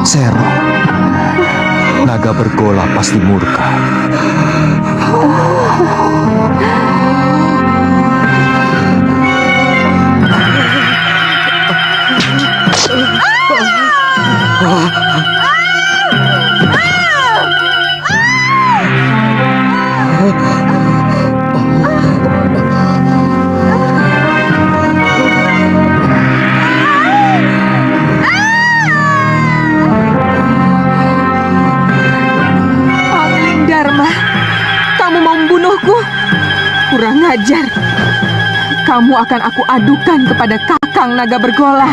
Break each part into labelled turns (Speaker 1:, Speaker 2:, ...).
Speaker 1: Sero, naga bergola pasti murka.
Speaker 2: Kurang ajar. Kamu akan aku adukan kepada Kakang Naga Bergola.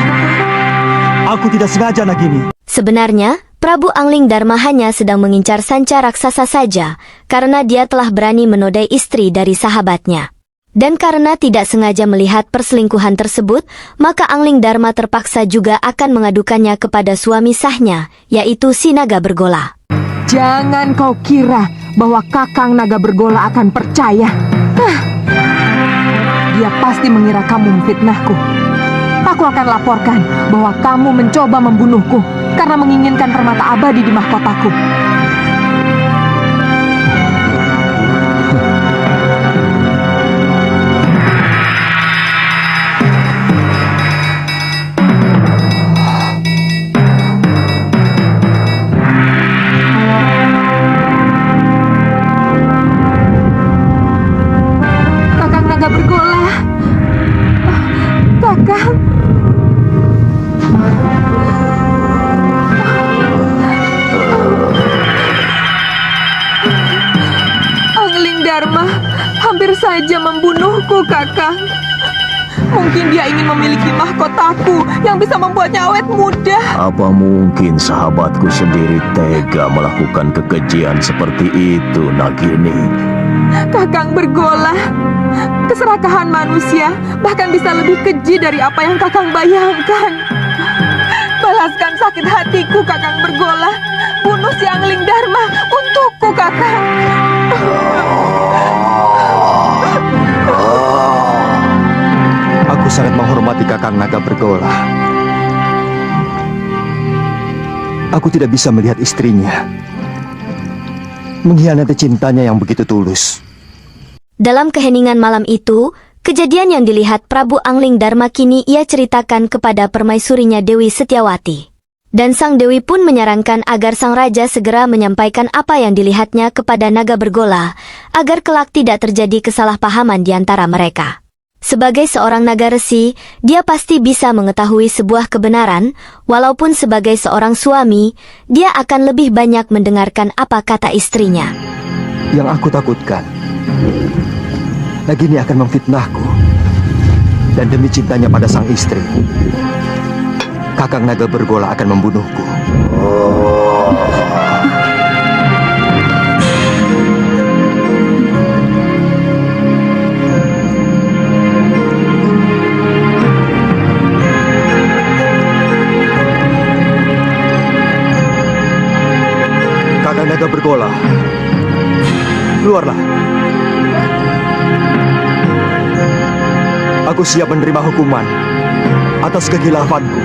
Speaker 1: Aku tidak sengaja, Nagini.
Speaker 3: Sebenarnya, Prabu Angling Dharma hanya sedang mengincar sanca raksasa saja, karena dia telah berani menodai istri dari sahabatnya. Dan karena tidak sengaja melihat perselingkuhan tersebut, maka Angling Dharma terpaksa juga akan mengadukannya kepada suami sahnya, yaitu si Naga Bergola.
Speaker 2: Jangan kau kira bahwa Kakang Naga Bergola akan percaya. Dia pasti mengira kamu memfitnahku. Aku akan laporkan bahwa kamu mencoba membunuhku karena menginginkan permata abadi di mahkotaku. Hampir saja membunuhku, Kakang. Mungkin dia ingin memiliki mahkotaku yang bisa membuatnya awet muda.
Speaker 4: Apa mungkin sahabatku sendiri tega melakukan kekejian seperti itu, Nagini?
Speaker 2: Kakang Bergola, keserakahan manusia bahkan bisa lebih keji dari apa yang Kakang bayangkan. Balaskan sakit hatiku, Kakang Bergola. Bunuh si Angling Dharma untukku, Kakang.
Speaker 1: Aku sangat menghormati Kakang Naga Bergola. Aku tidak bisa melihat istrinya mengkhianati cintanya yang begitu tulus.
Speaker 3: Dalam keheningan malam itu, kejadian yang dilihat Prabu Angling Dharma kini ia ceritakan kepada permaisurinya Dewi Setiawati. Dan sang Dewi pun menyarankan agar sang raja segera menyampaikan apa yang dilihatnya kepada Naga Bergola, agar kelak tidak terjadi kesalahpahaman di antara mereka. Sebagai seorang naga resi, dia pasti bisa mengetahui sebuah kebenaran, walaupun sebagai seorang suami, dia akan lebih banyak mendengarkan apa kata istrinya.
Speaker 1: Yang aku takutkan, Nagini akan memfitnahku. Dan demi cintanya pada sang istri, Kakang Naga Bergola akan membunuhku. Kakang Naga Bergola, keluarlah. Aku siap menerima hukuman atas kegilafanku.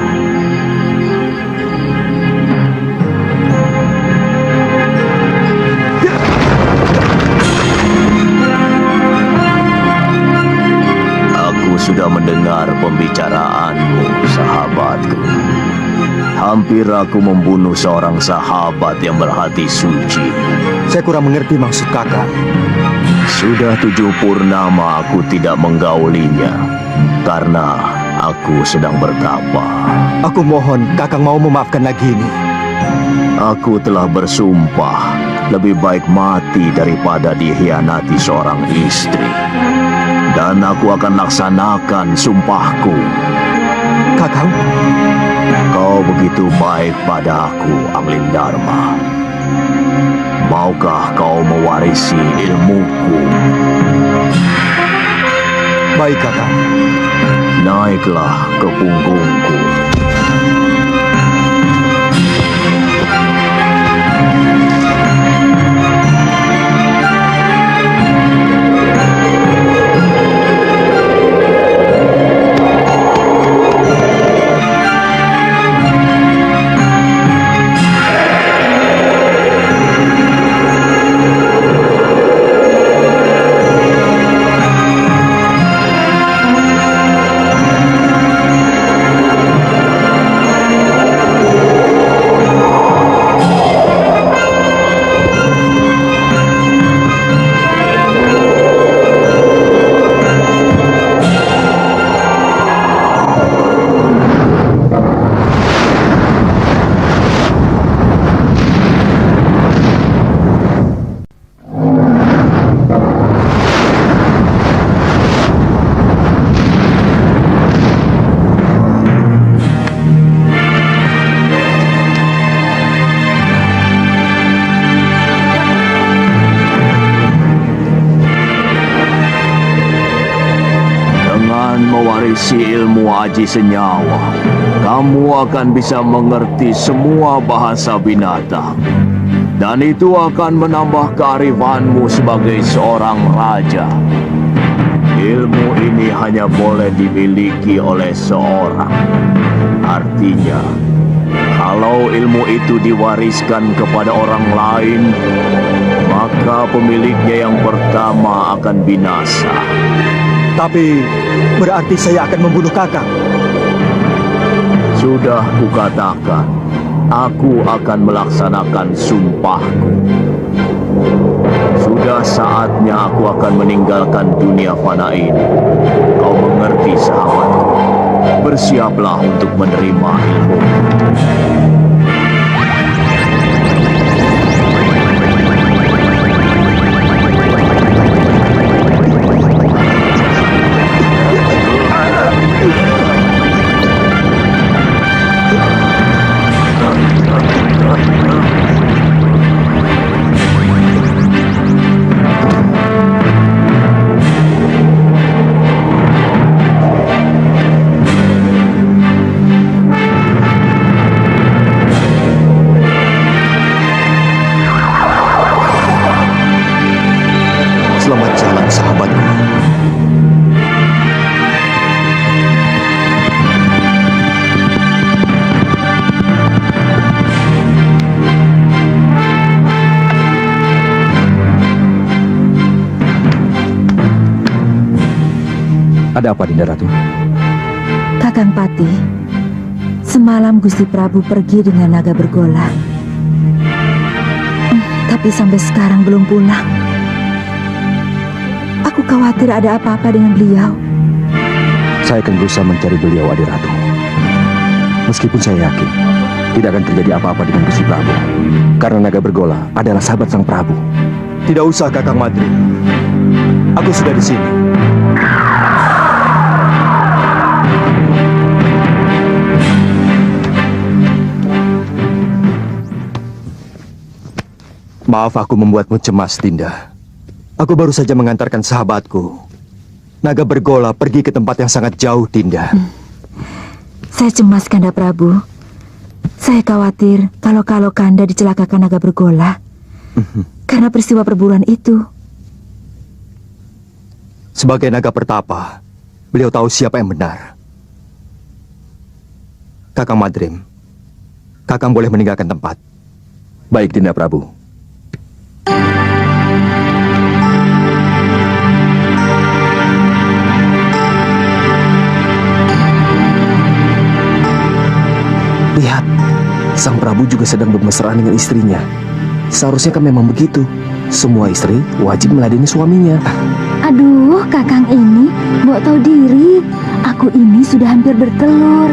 Speaker 4: sudah mendengar pembicaraanmu, sahabatku. Hampir aku membunuh seorang sahabat yang berhati suci.
Speaker 1: Saya kurang mengerti maksud kakak.
Speaker 4: Sudah 7 purnama aku tidak menggaulinya karena aku sedang bertapa.
Speaker 1: Aku mohon kakak mau memaafkan Nagini.
Speaker 4: Aku telah bersumpah lebih baik mati daripada dikhianati seorang istri. Dan aku akan laksanakan sumpahku.
Speaker 1: Kakang,
Speaker 4: Kau begitu baik padaku, Angling Dharma. Maukah kau mewarisi ilmuku?
Speaker 1: baik kakang.
Speaker 4: Naiklah ke punggungku. Mewarisi ilmu aji senyawa, kamu akan bisa mengerti semua bahasa binatang. Dan itu akan menambah kearifanmu sebagai seorang raja. Ilmu ini hanya boleh dimiliki oleh seorang. Artinya, kalau ilmu itu diwariskan kepada orang lain, maka pemiliknya yang pertama akan binasa.
Speaker 1: Tapi berarti saya akan membunuh kakak.
Speaker 4: Sudah kukatakan, aku akan melaksanakan sumpahku. Sudah saatnya aku akan meninggalkan dunia fana ini. Kau mengerti, sahabatku? Bersiaplah untuk menerima ilmu.
Speaker 1: Selamat jalan, sahabatku.
Speaker 5: Ada apa, Dinda Ratu?
Speaker 6: Kakang Patih, semalam Gusti Prabu pergi dengan naga bergola. Tapi sampai sekarang belum pulang. Aku khawatir ada apa-apa dengan beliau.
Speaker 5: Saya akan berusaha mencari beliau, Adi Ratu. Meskipun saya yakin tidak akan terjadi apa-apa dengan Gusti Prabu, karena naga bergola adalah sahabat sang Prabu.
Speaker 1: Tidak usah, Kakang Madri. Aku sudah di sini. Maaf aku membuatmu cemas, Dinda. Aku baru saja mengantarkan sahabatku, naga bergola, pergi ke tempat yang sangat jauh, Dinda.
Speaker 6: Saya cemas, Kanda Prabu. Saya khawatir kalau Kanda dicelakakan naga bergola karena peristiwa perburuan itu.
Speaker 1: Sebagai naga pertapa, beliau tahu siapa yang benar. Kakang Madrim, Kakang boleh meninggalkan tempat.
Speaker 5: Baik, Dinda Prabu. Lihat, sang Prabu juga sedang bermesraan dengan istrinya. Seharusnya kan memang begitu. Semua istri wajib meladeni suaminya.
Speaker 6: Aduh, kakang ini, mbok tahu diri. Aku ini sudah hampir bertelur.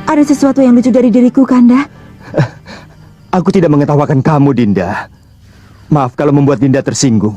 Speaker 6: Ada sesuatu yang lucu dari diriku, Kanda.
Speaker 1: Aku tidak mengetawakan kamu, Dinda. Maaf kalau membuat Dinda tersinggung.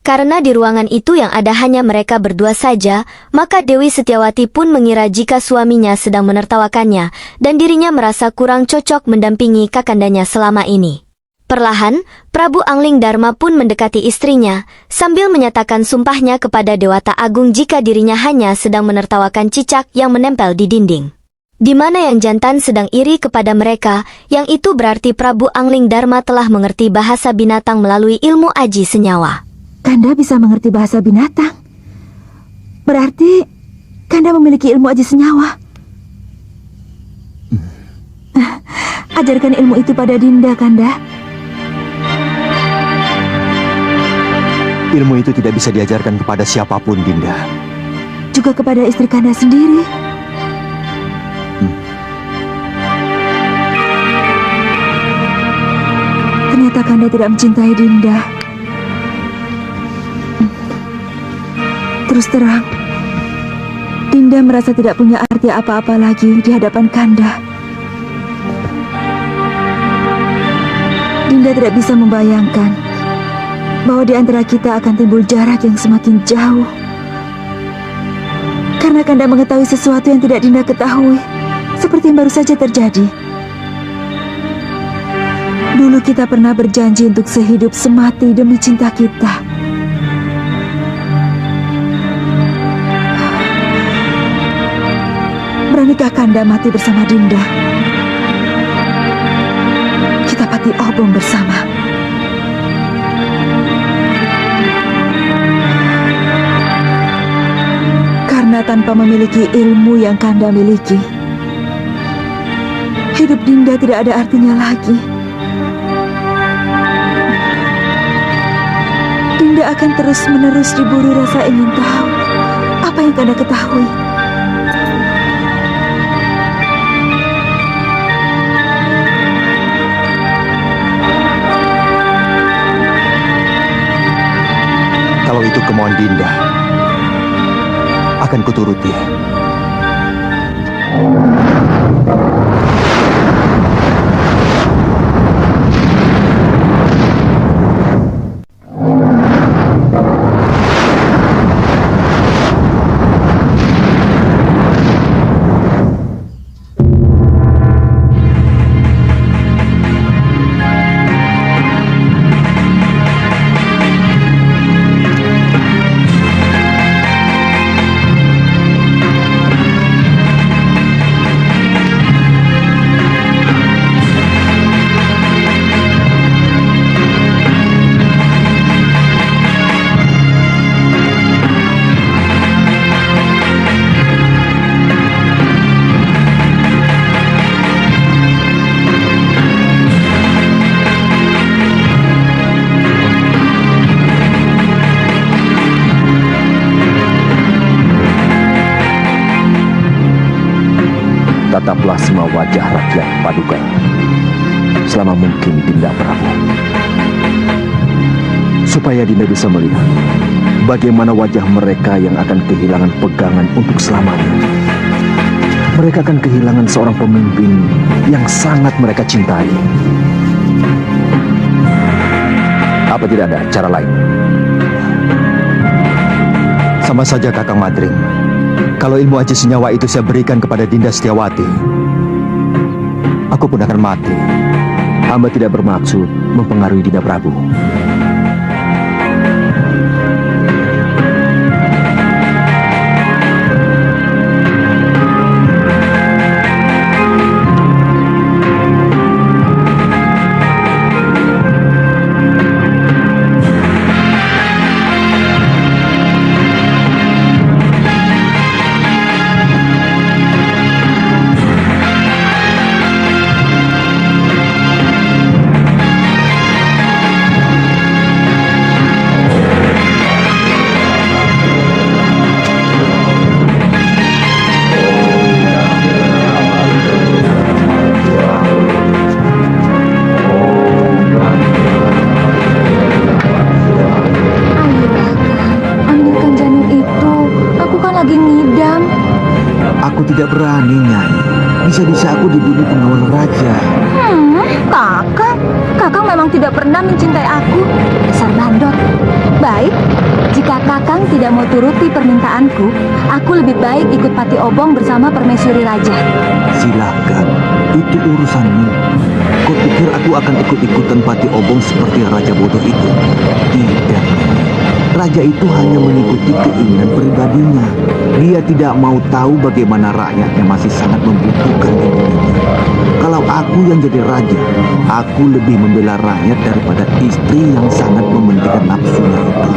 Speaker 3: Karena di ruangan itu yang ada hanya mereka berdua saja, maka Dewi Setiawati pun mengira jika suaminya sedang menertawakannya, dan dirinya merasa kurang cocok mendampingi kakandanya selama ini. Perlahan, Prabu Angling Darma pun mendekati istrinya, sambil menyatakan sumpahnya kepada Dewata Agung jika dirinya hanya sedang menertawakan cicak yang menempel di dinding. Di mana yang jantan sedang iri kepada mereka, yang itu berarti Prabu Angling Darma telah mengerti bahasa binatang melalui ilmu aji senyawa.
Speaker 6: Kanda bisa mengerti bahasa binatang. Berarti Kanda memiliki ilmu aji senyawa. Ajarkan ilmu itu pada Dinda, Kanda.
Speaker 1: Ilmu itu tidak bisa diajarkan kepada siapapun, Dinda.
Speaker 6: Juga kepada istri Kanda sendiri. Ternyata Kanda tidak mencintai Dinda. Terus terang, Dinda merasa tidak punya arti apa-apa lagi di hadapan Kanda. Dinda tidak bisa membayangkan bahwa di antara kita akan timbul jarak yang semakin jauh. Karena Kanda mengetahui sesuatu yang tidak Dinda ketahui, seperti yang baru saja terjadi. Dulu kita pernah berjanji untuk sehidup semati demi cinta kita. Beranikah Kanda mati bersama Dinda? Kita pati obong bersama. Karena tanpa memiliki ilmu yang Kanda miliki, hidup Dinda tidak ada artinya lagi. Dinda akan terus-menerus diburu rasa ingin tahu apa yang Kanda ketahui.
Speaker 1: Kalau itu kemauan Dinda, akan kuturuti.
Speaker 5: Tataplah semua wajah rakyat Paduka selama mungkin, Dinda Prabu, supaya Dinda bisa melihat bagaimana wajah mereka yang akan kehilangan pegangan untuk selamanya. Mereka akan kehilangan seorang pemimpin yang sangat mereka cintai. Apa tidak ada cara lain?
Speaker 1: Sama saja, Kakang Madring. Kalau ilmu aji senyawa itu saya berikan kepada Dinda Setiawati, aku pun akan mati.
Speaker 5: Hamba tidak bermaksud mempengaruhi Dinda Prabu. Aku tidak berani, Nyai. Bisa-bisa aku dibunuh pengawal raja.
Speaker 6: Kakang memang tidak pernah mencintai aku. Dasar bandot. Baik, jika Kakang tidak mau turuti permintaanku, aku lebih baik ikut Pati Obong bersama permaisuri raja.
Speaker 5: Silakan, itu urusanmu. Kau pikir aku akan ikut-ikutan Pati Obong seperti raja bodoh itu? Tidak. Raja itu hanya mengikuti keinginan pribadinya. Dia tidak mau tahu bagaimana rakyatnya masih sangat membutuhkan dirinya. Kalau aku yang jadi raja, aku lebih membela rakyat daripada istri yang sangat mementingkan nafsunya itu.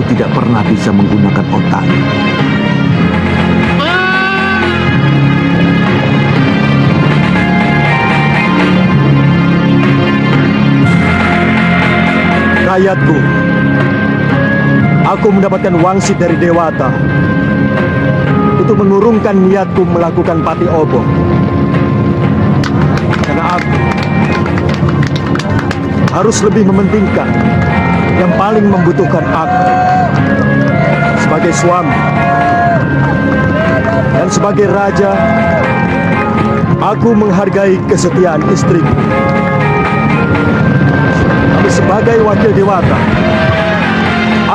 Speaker 5: Tidak pernah bisa menggunakan otaknya.
Speaker 1: Rakyatku, aku mendapatkan wangsit dari Dewata untuk mengurungkan niatku melakukan Pati Obong. Karena aku harus lebih mementingkan yang paling membutuhkan aku sebagai suami dan sebagai raja. Aku menghargai kesetiaan istriku, tapi sebagai wakil Dewata,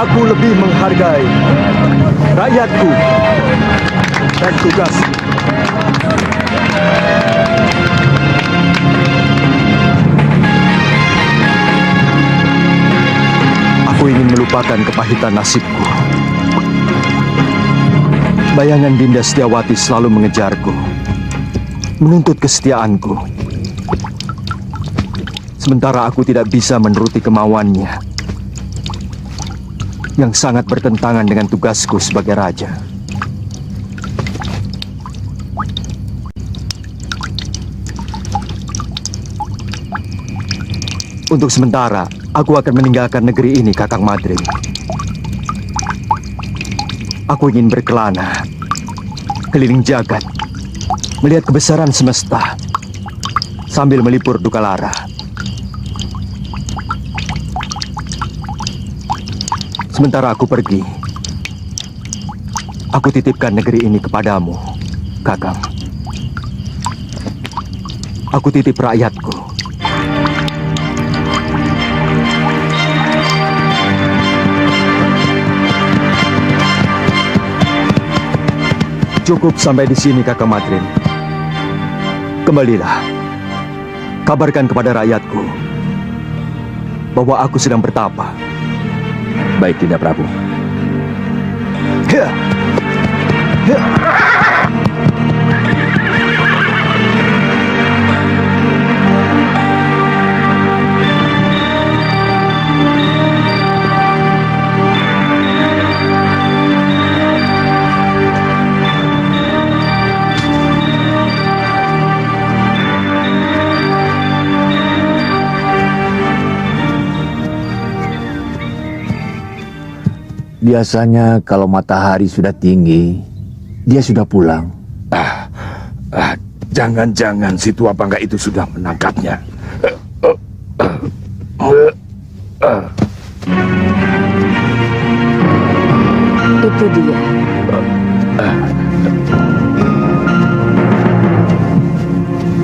Speaker 1: aku lebih menghargai rakyatku dan tugasku. Aku ingin melupakan kepahitan nasibku. Bayangan Dinda Setiawati selalu mengejarku, menuntut kesetiaanku. Sementara aku tidak bisa menuruti kemauannya, yang sangat bertentangan dengan tugasku sebagai raja. Untuk sementara, aku akan meninggalkan negeri ini, Kakang Madrim. Aku ingin berkelana, keliling jagat, melihat kebesaran semesta, sambil melipur duka lara. Sementara aku pergi, aku titipkan negeri ini kepadamu, Kakang. Aku titip rakyatku. Cukup sampai di sini, Kakang Madrim. Kembalilah. Kabarkan kepada rakyatku bahwa aku sedang bertapa.
Speaker 5: Baik, Dinda Prabu.
Speaker 1: Ya. Ya.
Speaker 5: Biasanya kalau matahari sudah tinggi, dia sudah pulang.
Speaker 7: Jangan-jangan si tua bangga itu sudah menangkapnya.
Speaker 6: Itu dia.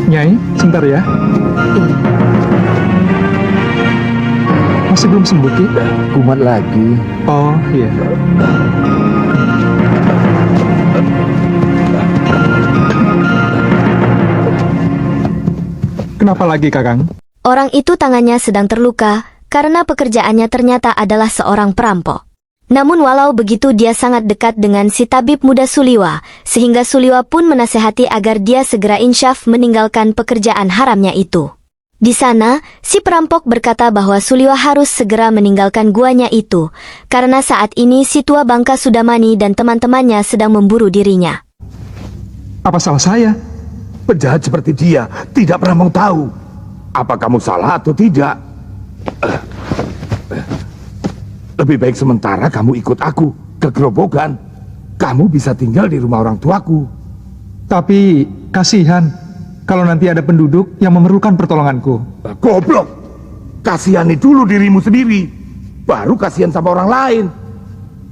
Speaker 8: Nyai, sebentar ya.
Speaker 6: Iya.
Speaker 8: Masih belum sembuh, Ki?
Speaker 5: Kumat lagi.
Speaker 8: Oh, iya. Kenapa lagi, Kakang?
Speaker 3: Orang itu tangannya sedang terluka karena pekerjaannya ternyata adalah seorang perampok. Namun walau begitu dia sangat dekat dengan si tabib muda Suliwa, sehingga Suliwa pun menasehati agar dia segera insyaf meninggalkan pekerjaan haramnya itu. Di sana, si perampok berkata bahwa Suliwa harus segera meninggalkan guanya itu, karena saat ini si tua bangka Sudamani dan teman-temannya sedang memburu dirinya.
Speaker 8: Apa salah saya?
Speaker 7: Penjahat seperti dia tidak pernah mau tahu apa kamu salah atau tidak. Lebih baik sementara kamu ikut aku ke gerobokan. Kamu bisa tinggal di rumah orang tuaku.
Speaker 8: Tapi kasihan kalau nanti ada penduduk yang memerlukan pertolonganku.
Speaker 7: Goblok. Kasihani dulu dirimu sendiri, baru kasihan sama orang lain.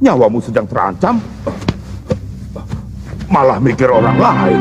Speaker 7: Nyawamu sedang terancam, malah mikir orang lain.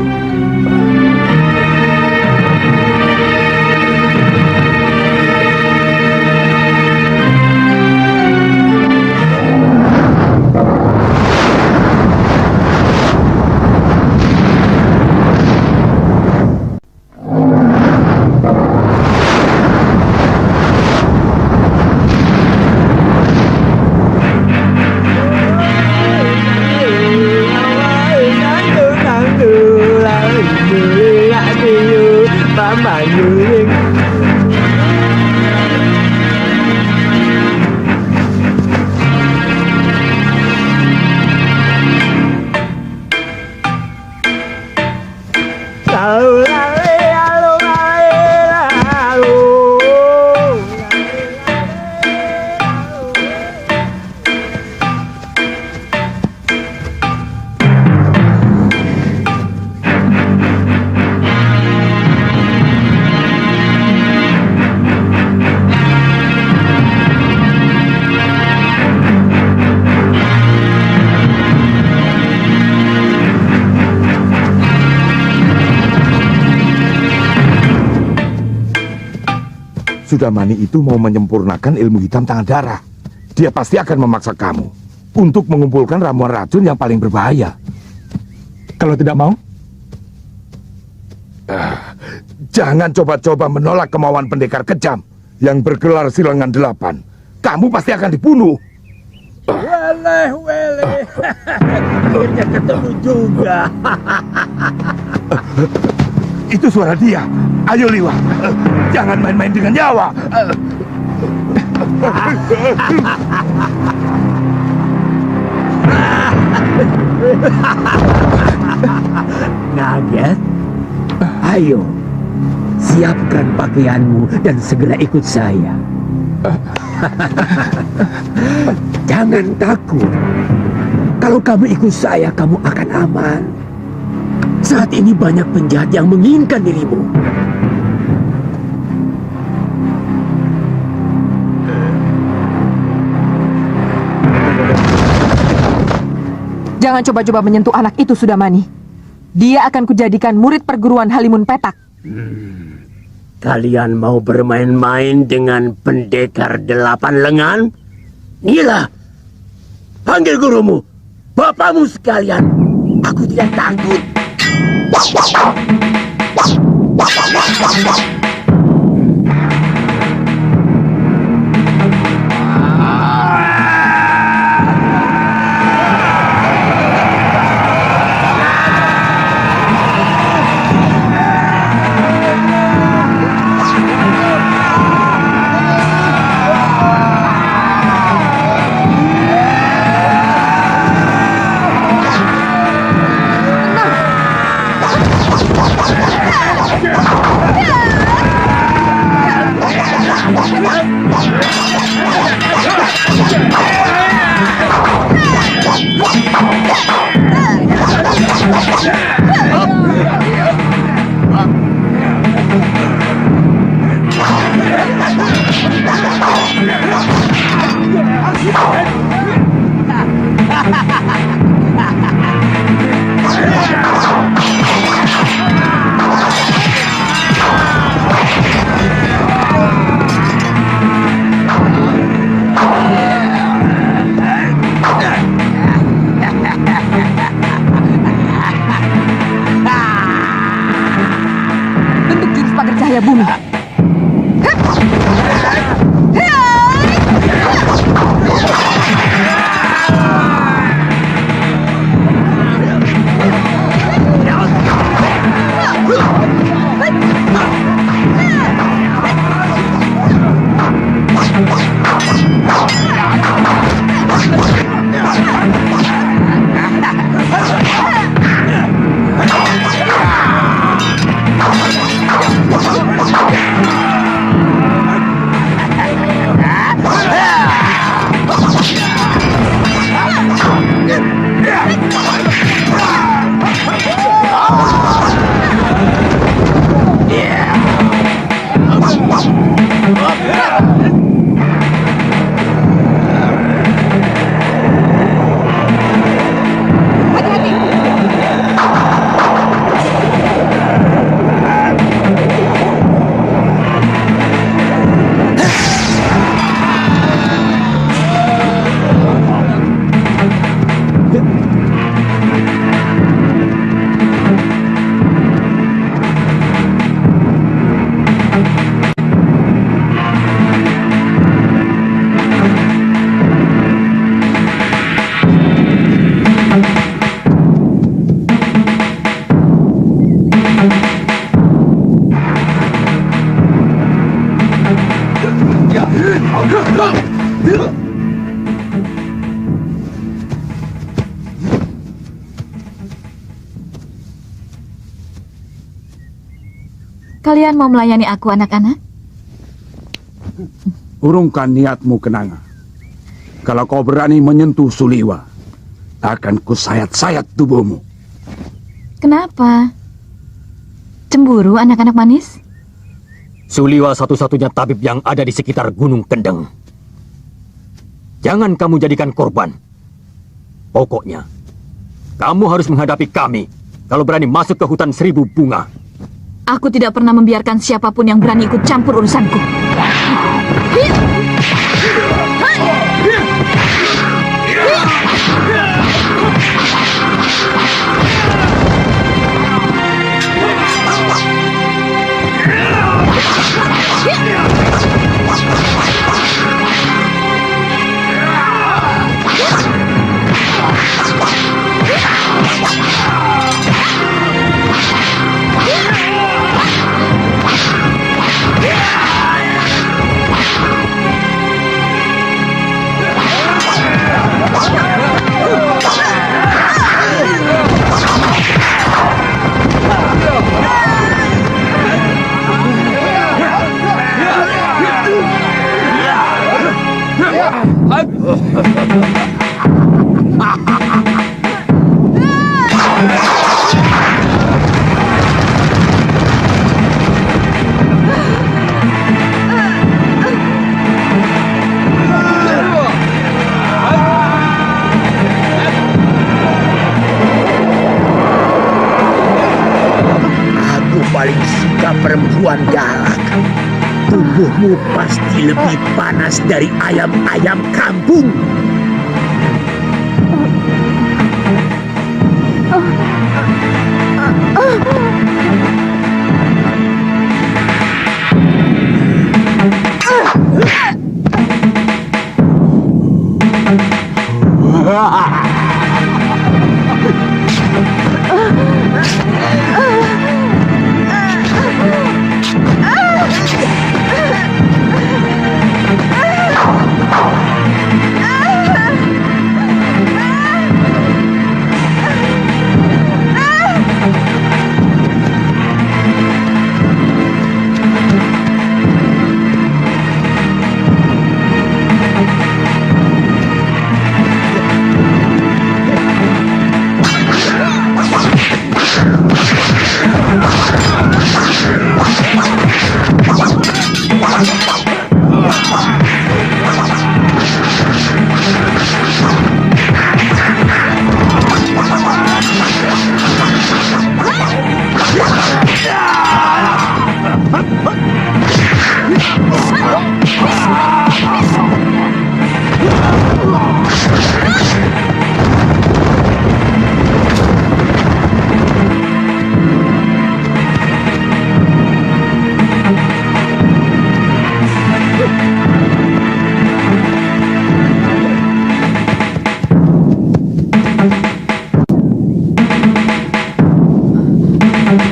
Speaker 7: Sudamani itu mau menyempurnakan ilmu hitam tangan darah. Dia pasti akan memaksa kamu untuk mengumpulkan ramuan racun yang paling berbahaya.
Speaker 8: Kalau tidak mau,
Speaker 7: Jangan coba-coba menolak kemauan pendekar kejam yang bergelar Silangan 8. Kamu pasti akan dibunuh.
Speaker 4: Weleh. Akhirnya ketemu juga.
Speaker 7: Itu suara dia. Ayo Liwa, jangan main-main dengan nyawa.
Speaker 9: Naget, ayo, siapkan pakaianmu dan segera ikut saya. Jangan takut. Kalau kamu ikut saya, kamu akan aman. Saat ini banyak penjahat yang menginginkan dirimu.
Speaker 2: Jangan coba-coba menyentuh anak itu, Sudamani. Dia akan kujadikan murid perguruan Halimun Petak.
Speaker 9: Kalian mau bermain-main dengan pendekar 8 lengan? Gila! Panggil gurumu, bapakmu sekalian. Aku tidak takut.
Speaker 6: Kalian mau melayani aku, anak-anak?
Speaker 7: Urungkan niatmu, Kenanga. Kalau kau berani menyentuh Suliwa, akan kusayat-sayat tubuhmu.
Speaker 6: Kenapa? Cemburu, anak-anak manis?
Speaker 10: Suliwa satu-satunya tabib yang ada di sekitar Gunung Kendeng. Jangan kamu jadikan korban. Pokoknya, kamu harus menghadapi kami kalau berani masuk ke hutan 1000 bunga.
Speaker 6: Aku tidak pernah membiarkan siapapun yang berani ikut campur urusanku.
Speaker 9: Aku paling suka perempuan galak. Tubuhmu pasti lebih panas dari ayam-ayam kampung.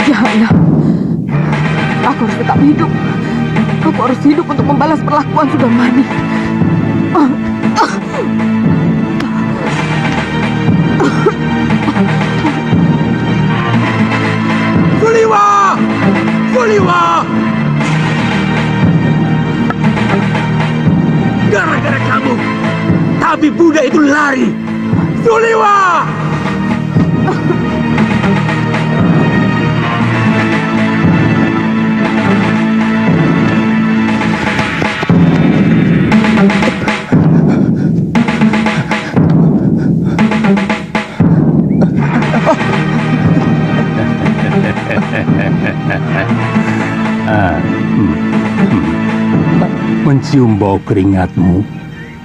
Speaker 2: Ya Allah, aku harus tetap hidup. Aku harus hidup untuk membalas perlakuan Sudamani.
Speaker 9: Suliwa! Suliwa! Gara-gara kamu, tabib Buddha itu lari. Suliwa!
Speaker 11: Mencium bau keringatmu,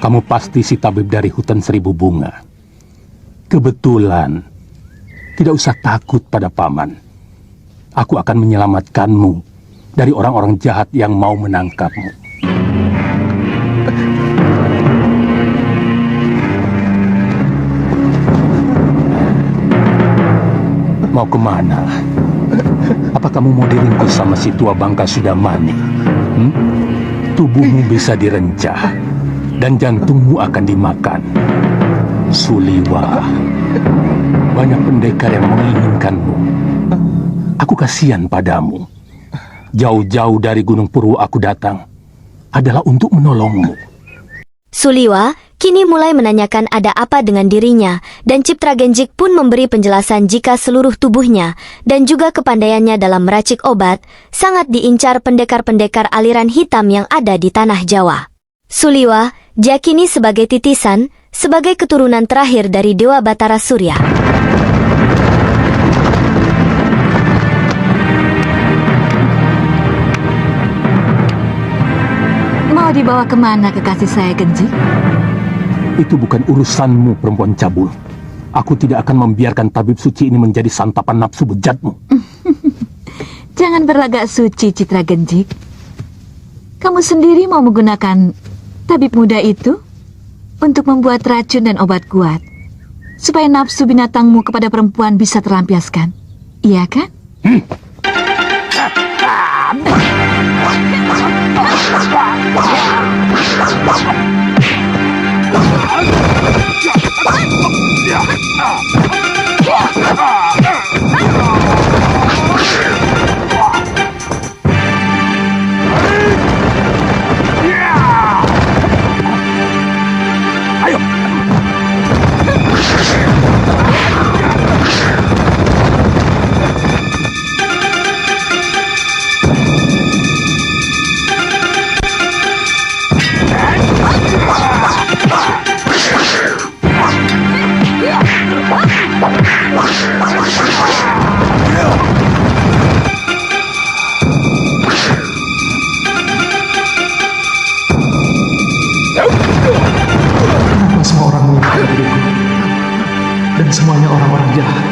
Speaker 11: kamu pasti si tabib dari hutan 1000 bunga. Kebetulan, tidak usah takut pada paman. Aku akan menyelamatkanmu dari orang-orang jahat yang mau menangkapmu. Mau kemana? Apa kamu mau diringkus sama si tua bangka Sudamani? Tubuhmu bisa direncah dan jantungmu akan dimakan. Suliwa, banyak pendekar yang menginginkanmu. Aku kasihan padamu. Jauh-jauh dari Gunung Purwo aku datang adalah untuk menolongmu.
Speaker 3: Suliwa kini mulai menanyakan ada apa dengan dirinya, dan Ciptra Genjik pun memberi penjelasan jika seluruh tubuhnya dan juga kepandaiannya dalam meracik obat sangat diincar pendekar-pendekar aliran hitam yang ada di tanah Jawa. Suliwa diyakini sebagai titisan, sebagai keturunan terakhir dari Dewa Batara Surya.
Speaker 6: Mau dibawa kemana kekasih saya, Genjik?
Speaker 11: Itu bukan urusanmu, perempuan cabul. Aku tidak akan membiarkan tabib suci ini menjadi santapan nafsu bejatmu.
Speaker 6: Jangan berlagak suci, Citra Genjik. Kamu sendiri mau menggunakan tabib muda itu untuk membuat racun dan obat kuat, supaya nafsu binatangmu kepada perempuan bisa terlampiaskan. Iya kan?
Speaker 8: Kenapa semua orang menginginkan diriku? Dan semuanya orang-orang jahat.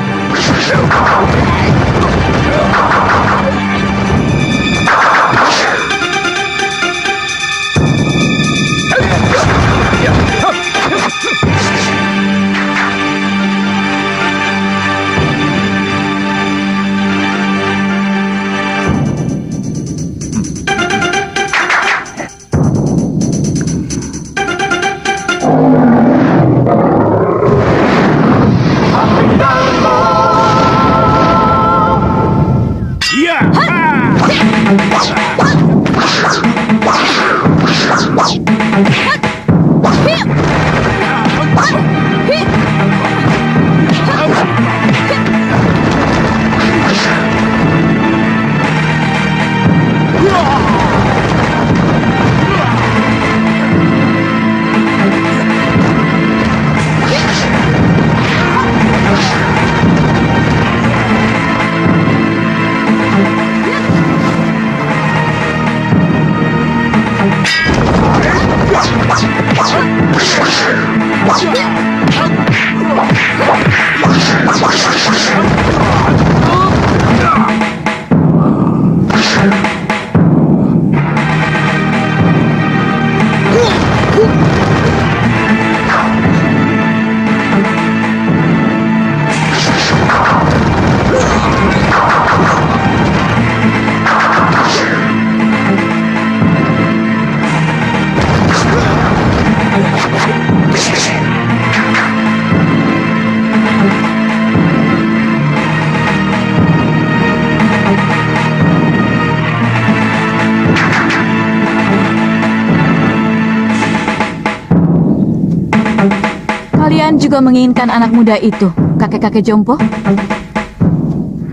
Speaker 6: Kalian juga menginginkan anak muda itu, kakek-kakek jompo?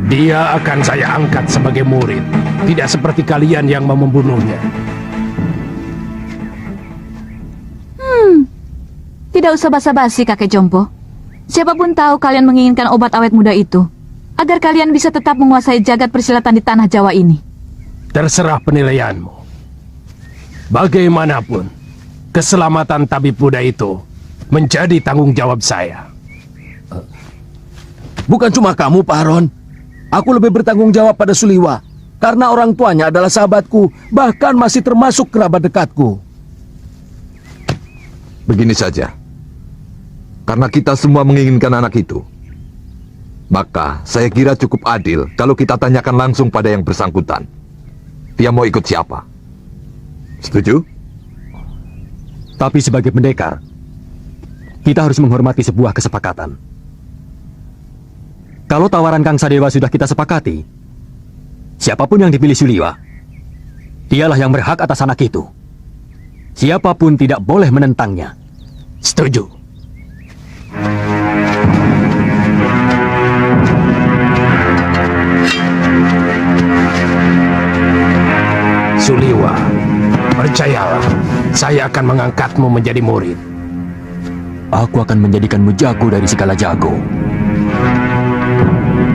Speaker 12: Dia akan saya angkat sebagai murid, tidak seperti kalian yang mau membunuhnya.
Speaker 6: Tidak usah basa-basi, kakek jompo. Siapapun tahu kalian menginginkan obat awet muda itu, agar kalian bisa tetap menguasai jagat persilatan di tanah Jawa ini.
Speaker 12: Terserah penilaianmu. Bagaimanapun, keselamatan tabib muda itu menjadi tanggung jawab saya.
Speaker 5: Bukan cuma kamu, Pak Aron. Aku lebih bertanggung jawab pada Suliwa, karena orang tuanya adalah sahabatku, bahkan masih termasuk kerabat dekatku.
Speaker 7: Begini saja. Karena kita semua menginginkan anak itu, maka saya kira cukup adil kalau kita tanyakan langsung pada yang bersangkutan. Dia mau ikut siapa? Setuju?
Speaker 10: Tapi sebagai pendekar, kita harus menghormati sebuah kesepakatan. Kalau tawaran Kang Sadewa sudah kita sepakati, siapapun yang dipilih Suliwa, Dialah yang berhak atas anak itu. Siapapun tidak boleh menentangnya. Setuju.
Speaker 12: Suliwa, percayalah, saya akan mengangkatmu menjadi murid.
Speaker 10: Aku akan menjadikanmu jago dari segala jago.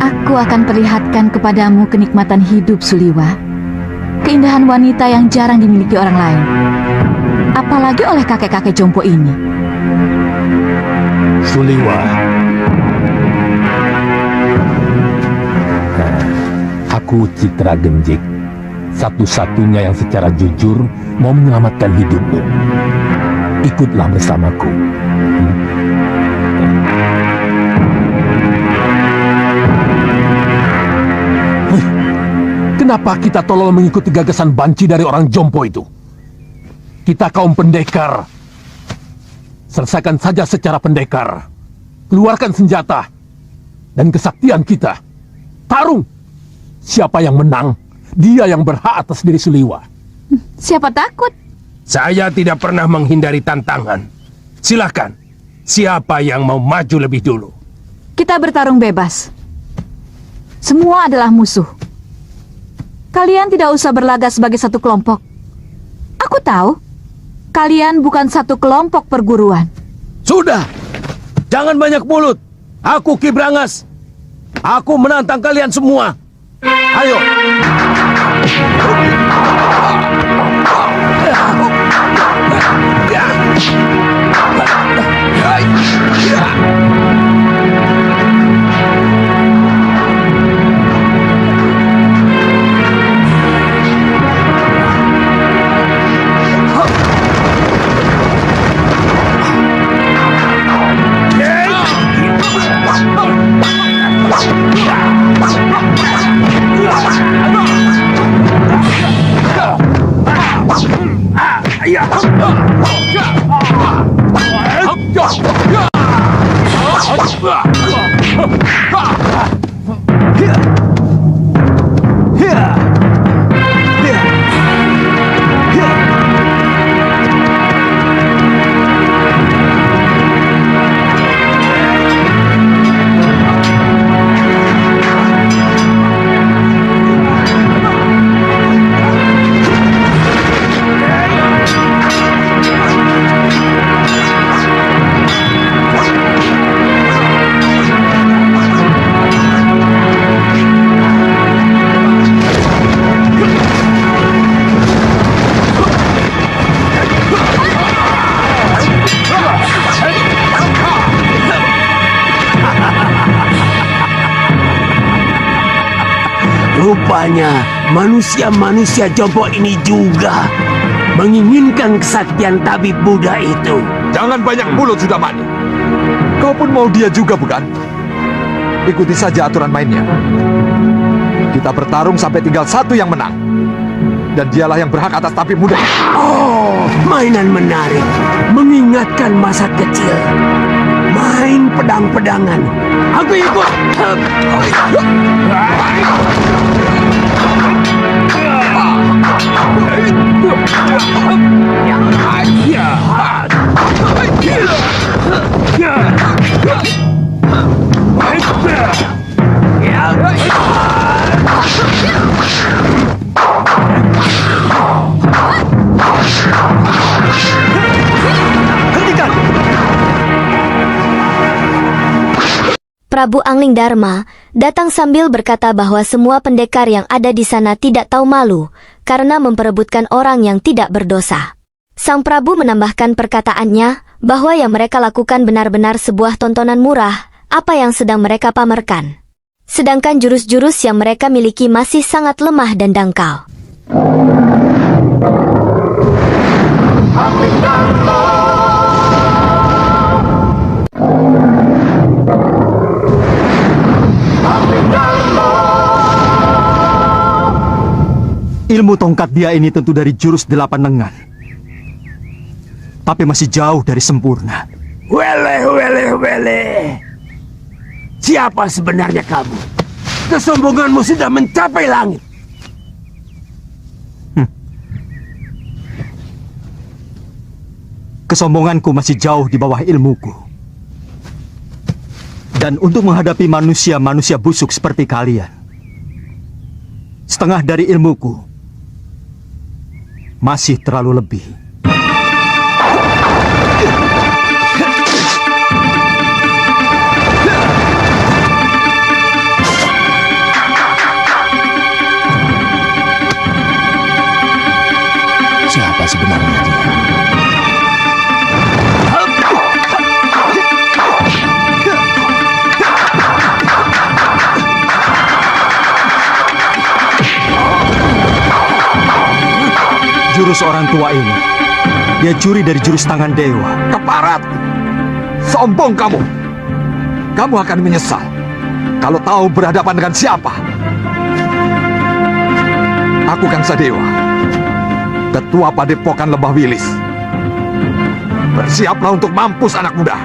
Speaker 6: Aku akan perlihatkan kepadamu kenikmatan hidup, Suliwa. Keindahan wanita yang jarang dimiliki orang lain. Apalagi oleh kakek-kakek jompo ini.
Speaker 12: Suliwa. Aku Citra Genjik, satu-satunya yang secara jujur mau menyelamatkan hidupmu. Ikutlah bersamaku. Kenapa kita tolong mengikuti gagasan banci dari orang jompo itu? Kita kaum pendekar. Selesaikan saja secara pendekar. Keluarkan senjata dan kesaktian kita. Tarung. Siapa yang menang, dia yang berhak atas diri Suliwa.
Speaker 6: Siapa takut?
Speaker 12: Saya tidak pernah menghindari tantangan. Silakan. Siapa yang mau maju lebih dulu?
Speaker 6: Kita bertarung bebas. Semua adalah musuh. Kalian tidak usah berlagak sebagai satu kelompok. Aku tahu, kalian bukan satu kelompok perguruan.
Speaker 11: Sudah, jangan banyak mulut. Aku Ki Brangas. Aku menantang kalian semua. Ayo.
Speaker 9: Rupanya manusia-manusia jompo ini juga menginginkan kesaktian tabib Buddha itu.
Speaker 7: Jangan banyak mulut sudah, Mani. Kau pun mau dia juga, bukan? Ikuti saja aturan mainnya. Kita bertarung sampai tinggal satu yang menang. Dan dialah yang berhak atas tabib muda.
Speaker 9: Oh, mainan menarik. Mengingatkan masa kecil. Main pedang-pedangan. Aku ikut.
Speaker 3: Prabu Angling Dharma datang sambil berkata bahwa semua pendekar yang ada di sana tidak tahu malu karena memperebutkan orang yang tidak berdosa. Sang Prabu menambahkan perkataannya bahwa yang mereka lakukan benar-benar sebuah tontonan murah, apa yang sedang mereka pamerkan. Sedangkan jurus-jurus yang mereka miliki masih sangat lemah dan dangkal.
Speaker 1: Ilmu tongkat dia ini tentu dari jurus 8 lengan. Tapi masih jauh dari sempurna.
Speaker 9: Wele. Siapa sebenarnya kamu? Kesombonganmu sudah mencapai langit.
Speaker 1: kesombonganku masih jauh di bawah ilmuku. Dan untuk menghadapi manusia-manusia busuk seperti kalian, setengah dari ilmuku masih terlalu lebih.
Speaker 12: Siapa sebenarnya dia?
Speaker 1: Jurus orang tua ini, dia curi dari jurus tangan dewa.
Speaker 7: Keparat! Sombong kamu! Kamu akan menyesal kalau tahu berhadapan dengan siapa. Aku Kang Sadewa, Ketua Padepokan Lembah Wilis. Bersiaplah untuk mampus anak muda.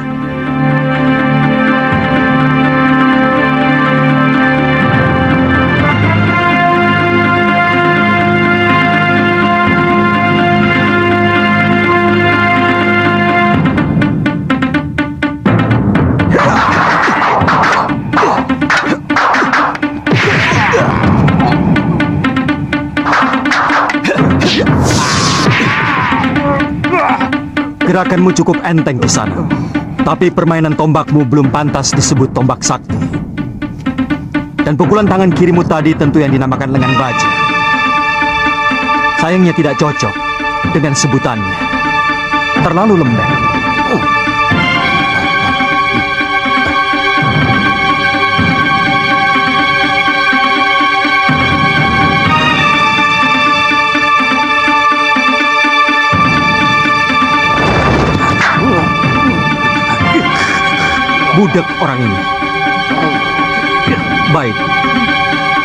Speaker 1: Gerakanmu cukup enteng di sana, tapi permainan tombakmu belum pantas disebut tombak sakti. Dan pukulan tangan kirimu tadi tentu yang dinamakan lengan baja. Sayangnya tidak cocok dengan sebutannya. Terlalu lembek. Budak orang ini. Baik,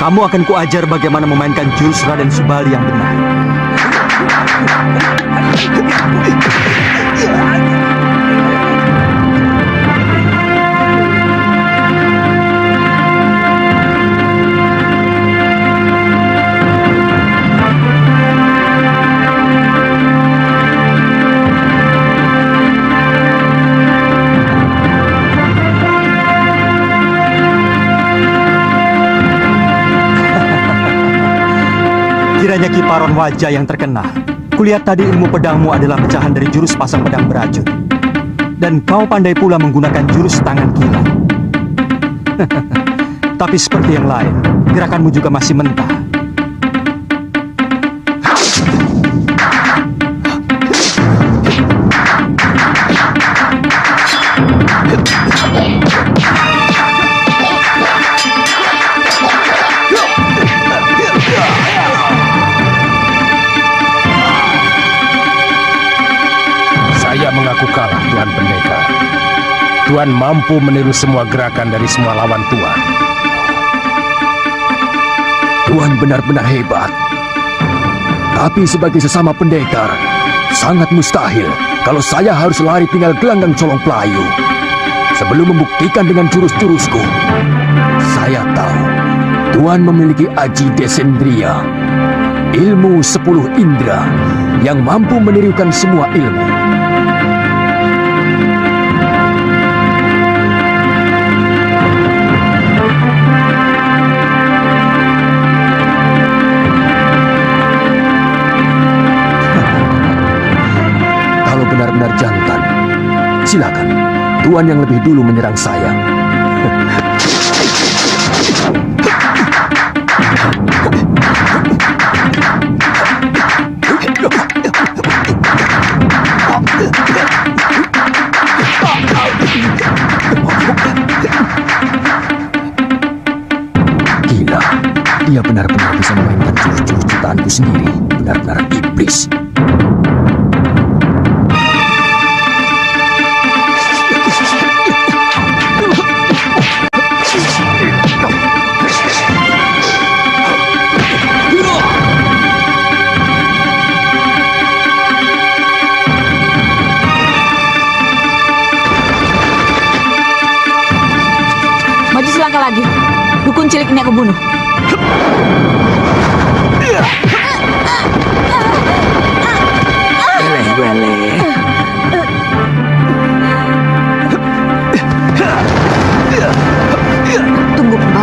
Speaker 1: kamu akan kuajar bagaimana memainkan jurus Raden Subali yang benar. Kiranya kiparon wajah yang terkenal. Kulihat tadi ilmu pedangmu adalah pecahan dari jurus pasang pedang beracun. Dan kau pandai pula menggunakan jurus tangan kilat. Tapi seperti yang lain, gerakanmu juga masih mentah.
Speaker 11: Saya mengaku kalah, Tuan Pendekar. Tuan mampu meniru semua gerakan dari semua lawan Tuan.
Speaker 5: Tuan benar-benar hebat. Tapi sebagai sesama pendekar, sangat mustahil kalau saya harus lari tinggal gelanggang colong pelayu. Sebelum membuktikan dengan jurus-jurusku, saya tahu Tuan memiliki Aji Desendriya, ilmu 10 indera yang mampu menirukan semua ilmu. Kalau benar-benar jantan, silakan. Tuan yang lebih dulu menyerang saya. Gila, dia benar-benar bisa memainkan jurus-jurus ciptaanku sendiri. Benar-benar iblis.
Speaker 6: Maju selangkah lagi. Dukun cilik ini aku bunuh.
Speaker 9: Weleh-weleh.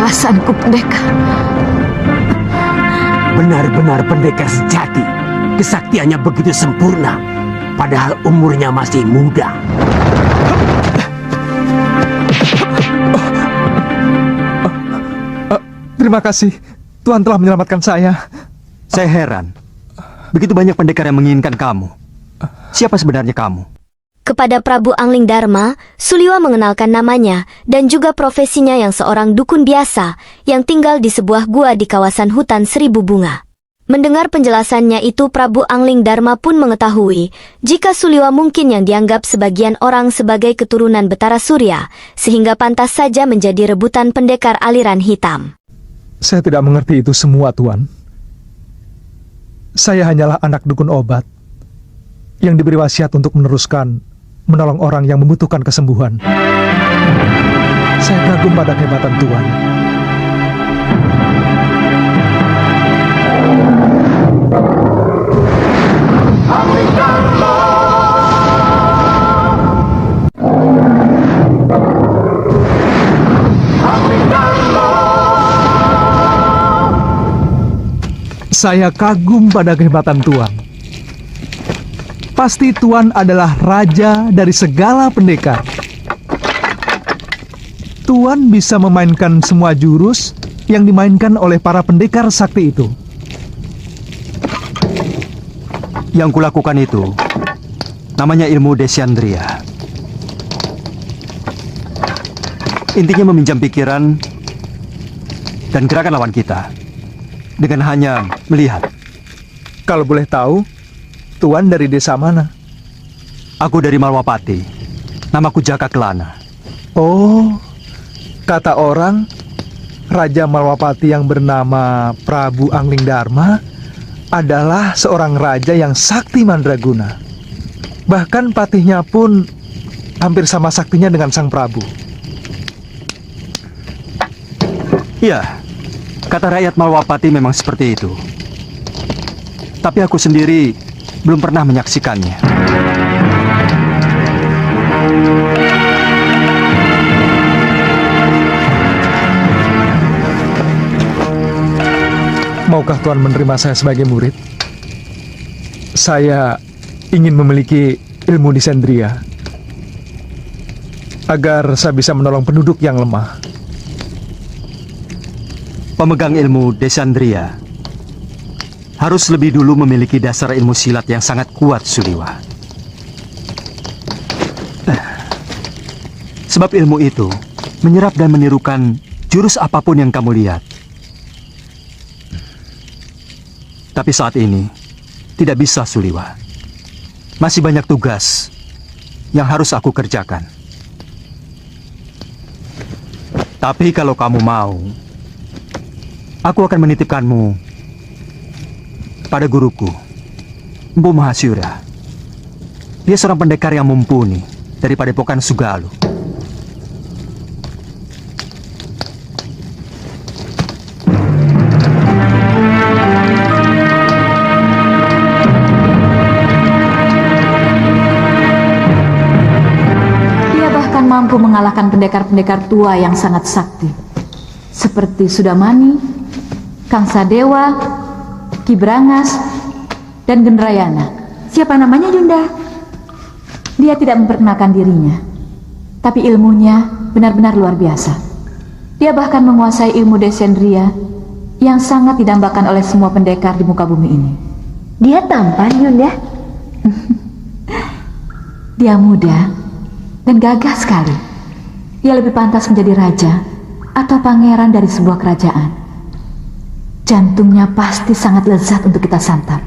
Speaker 6: keikhlasanku, pendekar.
Speaker 9: Benar-benar pendekar sejati. Kesaktiannya begitu sempurna, padahal umurnya masih muda.
Speaker 8: Terima kasih. Tuhan telah menyelamatkan saya.
Speaker 1: Saya heran. Begitu banyak pendekar yang menginginkan kamu. Siapa sebenarnya kamu?
Speaker 3: Kepada Prabu Angling Dharma, Suliwa mengenalkan namanya dan juga profesinya yang seorang dukun biasa yang tinggal di sebuah gua di kawasan hutan seribu bunga. Mendengar penjelasannya itu, Prabu Angling Dharma pun mengetahui jika Suliwa mungkin yang dianggap sebagian orang sebagai keturunan Betara Surya, sehingga pantas saja menjadi rebutan pendekar aliran hitam.
Speaker 8: Saya tidak mengerti itu semua, Tuan. Saya hanyalah anak dukun obat yang diberi wasiat untuk menolong orang yang membutuhkan kesembuhan. Saya kagum pada kehebatan Tuan. Saya kagum pada kehebatan Tuan. Pasti Tuan adalah raja dari segala pendekar. Tuan bisa memainkan semua jurus yang dimainkan oleh para pendekar sakti itu.
Speaker 1: Yang kulakukan itu namanya ilmu Desyandria. Intinya meminjam pikiran dan gerakan lawan kita dengan hanya melihat.
Speaker 8: Kalau boleh tahu, Tuan dari desa mana?
Speaker 1: Aku dari Malwapati. Namaku Jaka Kelana.
Speaker 8: Oh, kata orang, Raja Malwapati yang bernama Prabu Angling Dharma adalah seorang raja yang sakti mandraguna. Bahkan patihnya pun hampir sama saktinya dengan sang Prabu.
Speaker 1: Iya, kata rakyat Malwapati memang seperti itu. Tapi aku sendiri belum pernah menyaksikannya.
Speaker 8: Maukah Tuan menerima saya sebagai murid? Saya ingin memiliki ilmu Desandria agar saya bisa menolong penduduk yang lemah.
Speaker 1: Pemegang ilmu Desandria harus lebih dulu memiliki dasar ilmu silat yang sangat kuat, Suliwa. Sebab ilmu itu menyerap dan menirukan jurus apapun yang kamu lihat. Tapi saat ini tidak bisa, Suliwa. Masih banyak tugas yang harus aku kerjakan. Tapi kalau kamu mau, aku akan menitipkanmu pada guruku, Mpu Mahasyura. Dia seorang pendekar yang mumpuni dari Padepokan Sugalu.
Speaker 6: Dia bahkan mampu mengalahkan pendekar-pendekar tua yang sangat sakti, seperti Sudamani, Kang Sadewa, Ki Brangas, dan Gendrayana.
Speaker 2: Siapa namanya, Yunda?
Speaker 6: Dia tidak memperkenalkan dirinya, tapi ilmunya benar-benar luar biasa. Dia bahkan menguasai ilmu Desandria yang sangat didambakan oleh semua pendekar di muka bumi ini.
Speaker 2: Dia tampan, Yunda.
Speaker 6: Dia muda dan gagah sekali. Dia lebih pantas menjadi raja atau pangeran dari sebuah kerajaan. Jantungnya pasti sangat lezat untuk kita santap.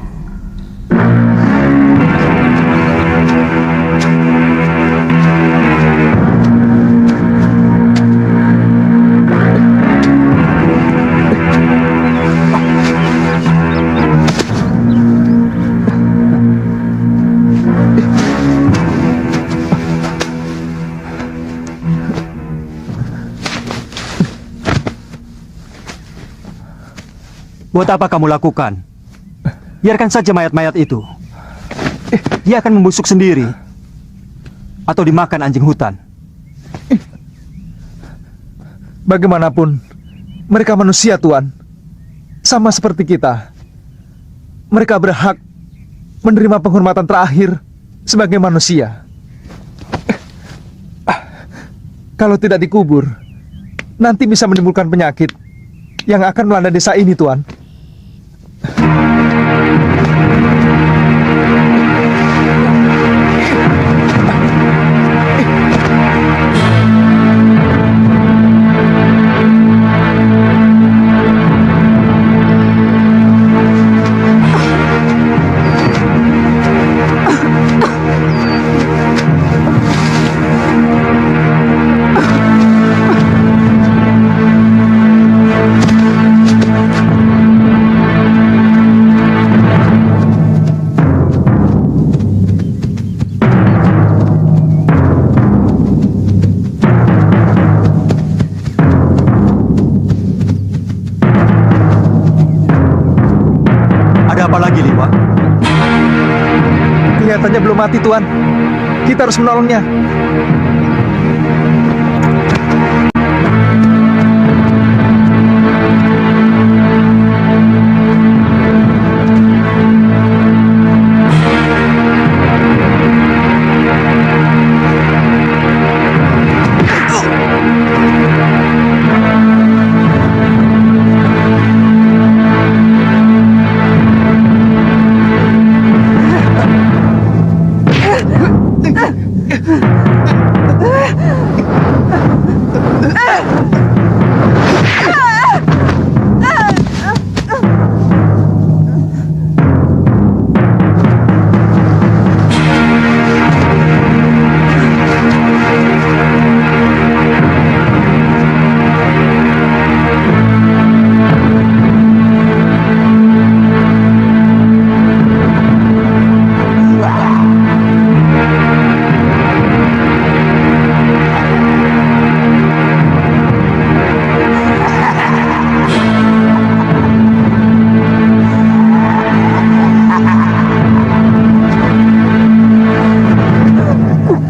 Speaker 1: Buat apa kamu lakukan? Biarkan saja mayat-mayat itu. Dia akan membusuk sendiri atau dimakan anjing hutan.
Speaker 8: Bagaimanapun, Mereka manusia, Tuan. Sama seperti kita. Mereka berhak menerima penghormatan terakhir sebagai manusia. Kalau tidak dikubur, nanti bisa menimbulkan penyakit yang akan melanda desa ini, Tuan.
Speaker 1: Ada apa lagi, Liwa?
Speaker 8: Kelihatannya belum mati, Tuan. Kita harus menolongnya.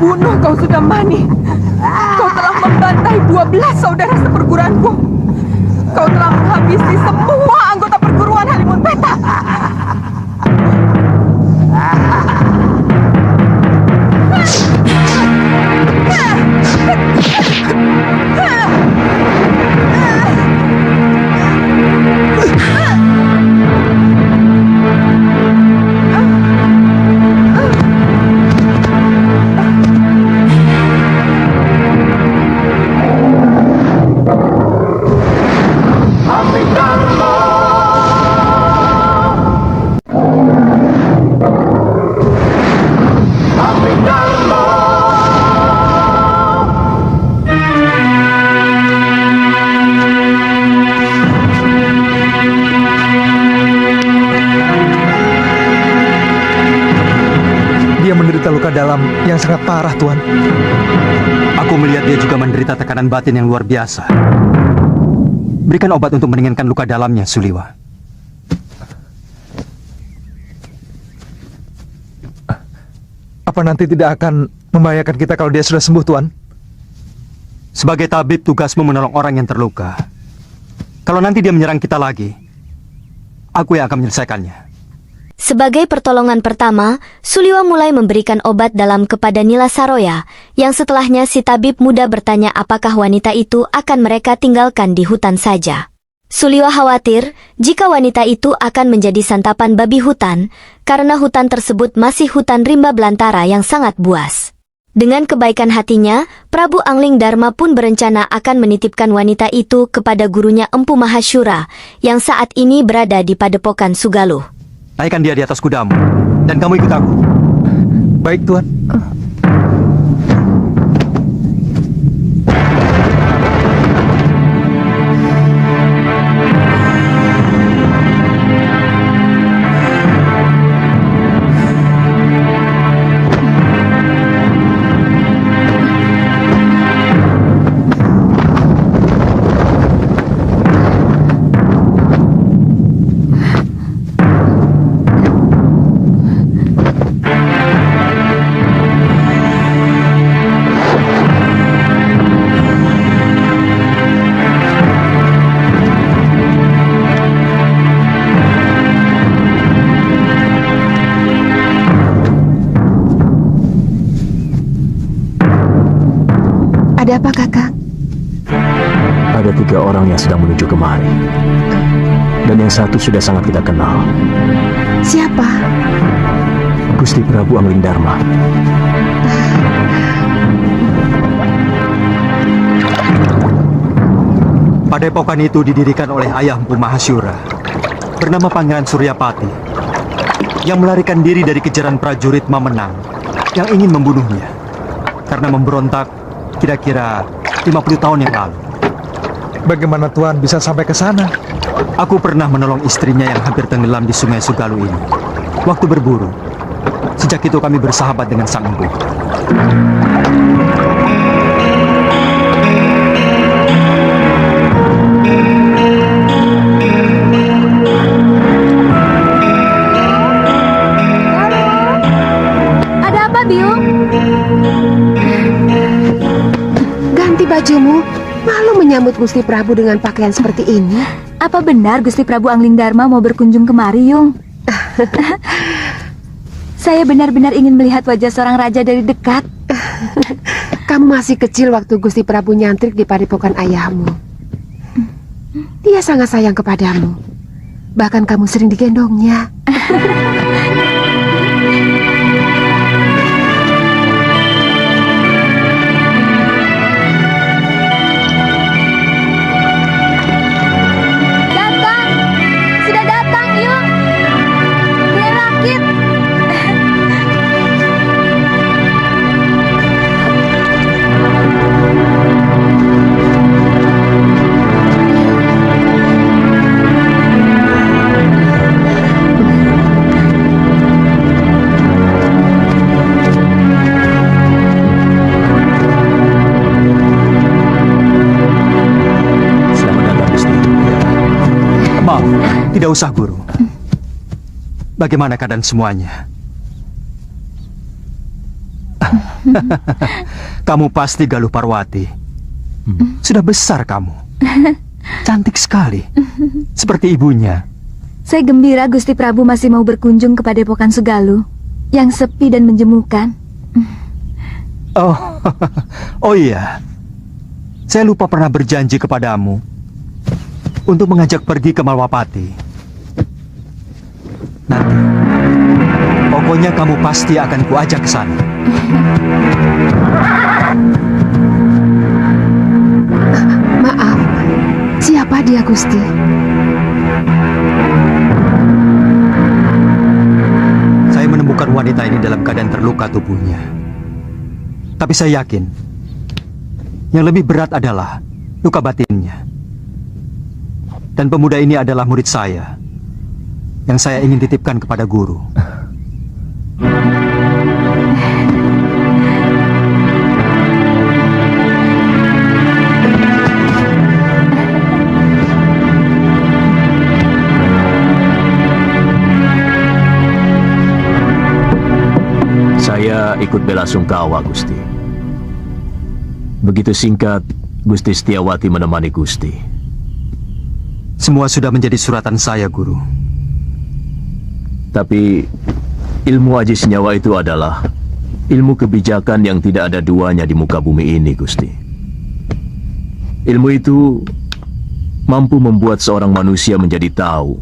Speaker 2: Bunuh kau sudah mani. Kau telah membantai 12 saudara seperguruanku. Kau telah menghabisi semua anggota perguruan Halimun Petak.
Speaker 8: Dia menderita luka dalam yang sangat parah, Tuan.
Speaker 1: Aku melihat dia juga menderita tekanan batin yang luar biasa. Berikan obat untuk meringankan luka dalamnya, Suliwa.
Speaker 8: Apa nanti tidak akan membahayakan kita kalau dia sudah sembuh, Tuan?
Speaker 1: Sebagai tabib, tugasmu menolong orang yang terluka. Kalau nanti dia menyerang kita lagi, aku yang akan menyelesaikannya.
Speaker 3: Sebagai pertolongan pertama, Suliwa mulai memberikan obat dalam kepada Nila Saroya, yang setelahnya si tabib muda bertanya apakah wanita itu akan mereka tinggalkan di hutan saja. Suliwa khawatir jika wanita itu akan menjadi santapan babi hutan, karena hutan tersebut masih hutan rimba belantara yang sangat buas. Dengan kebaikan hatinya, Prabu Angling Dharma pun berencana akan menitipkan wanita itu kepada gurunya Empu Mahasyura, yang saat ini berada di Padepokan Sugaluh.
Speaker 1: Naikkan dia di atas kudamu, dan kamu ikut aku.
Speaker 8: Baik, Tuan.
Speaker 2: Ada apa, Kakang?
Speaker 4: Ada 3 orang yang sedang menuju kemari. Dan yang satu sudah sangat kita kenal.
Speaker 2: Siapa?
Speaker 4: Gusti Prabu Anglingdarma.
Speaker 1: Padepokan itu didirikan oleh ayah Empu Mahasyura bernama Pangeran Suryapati yang melarikan diri dari kejaran prajurit Mamenang yang ingin membunuhnya karena memberontak kira-kira 50 tahun yang lalu.
Speaker 8: Bagaimana Tuan bisa sampai ke sana?
Speaker 1: Aku pernah menolong istrinya yang hampir tenggelam di Sungai Sugalu ini waktu berburu. Sejak itu kami bersahabat dengan Sang Empu.
Speaker 3: Ada apa, Biung?
Speaker 2: Ganti bajumu. Malu menyambut Gusti Prabu dengan pakaian seperti ini.
Speaker 6: Apa benar Gusti Prabu Anglingdarma mau berkunjung kemari, Yung? Saya benar-benar ingin melihat wajah seorang raja dari dekat.
Speaker 2: Kamu masih kecil waktu Gusti Prabu nyantrik di padepokan ayahmu. Dia sangat sayang kepadamu. Bahkan kamu sering digendongnya.
Speaker 3: Datang! Sudah datang, Yung! Dia rakit!
Speaker 4: Selamat datang, Gusti.
Speaker 1: Maaf, tidak usah, Guru. Bagaimana keadaan semuanya? Kamu pasti Galuh Parwati. Sudah besar kamu. Cantik sekali. Seperti ibunya.
Speaker 6: Saya gembira Gusti Prabu masih mau berkunjung ke Padepokan Sugalu yang sepi dan menjemukan.
Speaker 1: Oh, oh iya. Saya lupa pernah berjanji kepadamu untuk mengajak pergi ke Malwapati. Nanti, pokoknya kamu pasti akan kuajak ke sana.
Speaker 2: Maaf, siapa dia, Gusti?
Speaker 1: Saya menemukan wanita ini dalam keadaan terluka tubuhnya. Tapi saya yakin, yang lebih berat adalah luka batinnya. Dan pemuda ini adalah murid saya, yang saya ingin titipkan kepada guru.
Speaker 4: Saya ikut bela sungkawa, Gusti. Begitu singkat, Gusti Setiawati menemani Gusti.
Speaker 1: Semua sudah menjadi suratan saya, Guru.
Speaker 4: Tapi ilmu Aji Senyawa itu adalah ilmu kebijakan yang tidak ada duanya di muka bumi ini, Gusti. Ilmu itu mampu membuat seorang manusia menjadi tahu